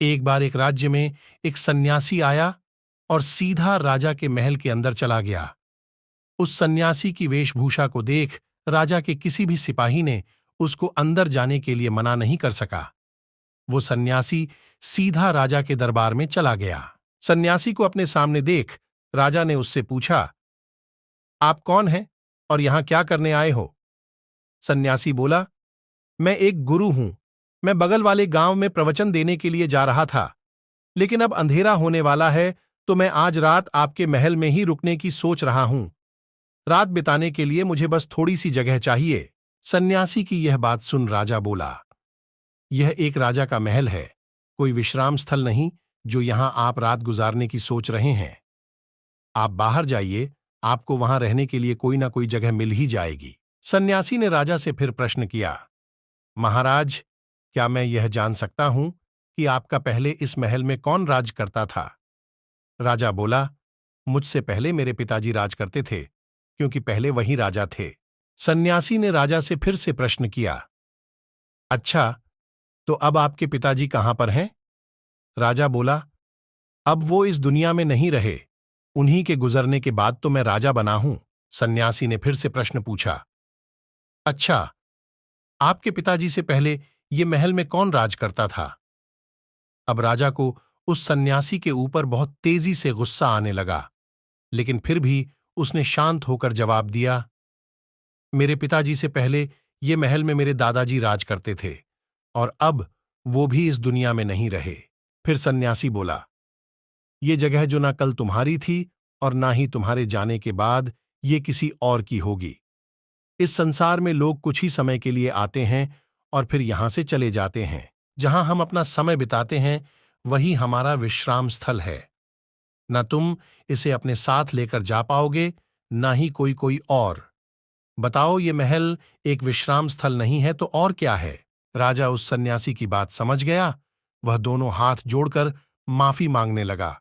एक बार एक राज्य में एक सन्यासी आया और सीधा राजा के महल के अंदर चला गया। उस सन्यासी की वेशभूषा को देख राजा के किसी भी सिपाही ने उसको अंदर जाने के लिए मना नहीं कर सका। वो सन्यासी सीधा राजा के दरबार में चला गया। सन्यासी को अपने सामने देख राजा ने उससे पूछा, आप कौन हैं और यहां क्या करने आए हो? सन्यासी बोला, मैं एक गुरु हूं। मैं बगल वाले गांव में प्रवचन देने के लिए जा रहा था, लेकिन अब अंधेरा होने वाला है तो मैं आज रात आपके महल में ही रुकने की सोच रहा हूं। रात बिताने के लिए मुझे बस थोड़ी सी जगह चाहिए। सन्यासी की यह बात सुन राजा बोला, यह एक राजा का महल है, कोई विश्राम स्थल नहीं जो यहां आप रात गुजारने की सोच रहे हैं। आप बाहर जाइए, आपको वहां रहने के लिए कोई ना कोई जगह मिल ही जाएगी। सन्यासी ने राजा से फिर प्रश्न किया, महाराज, क्या मैं यह जान सकता हूं कि आपका पहले इस महल में कौन राज करता था? राजा बोला, मुझसे पहले मेरे पिताजी राज करते थे, क्योंकि पहले वही राजा थे। सन्यासी ने राजा से फिर से प्रश्न किया, अच्छा, तो अब आपके पिताजी कहां पर हैं? राजा बोला, अब वो इस दुनिया में नहीं रहे, उन्हीं के गुजरने के बाद तो मैं राजा बना हूं। सन्यासी ने फिर से प्रश्न पूछा, अच्छा, आपके पिताजी से पहले ये महल में कौन राज करता था? अब राजा को उस सन्यासी के ऊपर बहुत तेजी से गुस्सा आने लगा, लेकिन फिर भी उसने शांत होकर जवाब दिया, मेरे पिताजी से पहले ये महल में मेरे दादाजी राज करते थे और अब वो भी इस दुनिया में नहीं रहे। फिर सन्यासी बोला, ये जगह जो ना कल तुम्हारी थी और ना ही तुम्हारे जाने के बाद ये किसी और की होगी। इस संसार में लोग कुछ ही समय के लिए आते हैं और फिर यहां से चले जाते हैं। जहां हम अपना समय बिताते हैं वही हमारा विश्राम स्थल है। न तुम इसे अपने साथ लेकर जा पाओगे, ना ही कोई कोई और। बताओ, ये महल एक विश्राम स्थल नहीं है तो और क्या है? राजा उस सन्यासी की बात समझ गया। वह दोनों हाथ जोड़कर माफी मांगने लगा।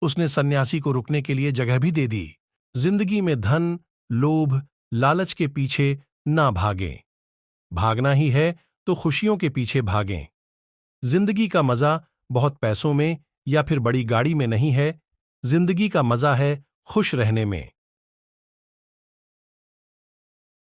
उसने सन्यासी को रुकने के लिए जगह भी दे दी। जिंदगी में धन, लोभ, लालच के पीछे ना भागें। भागना ही है तो खुशियों के पीछे भागें। जिंदगी का मजा बहुत पैसों में या फिर बड़ी गाड़ी में नहीं है। जिंदगी का मजा है खुश रहने में।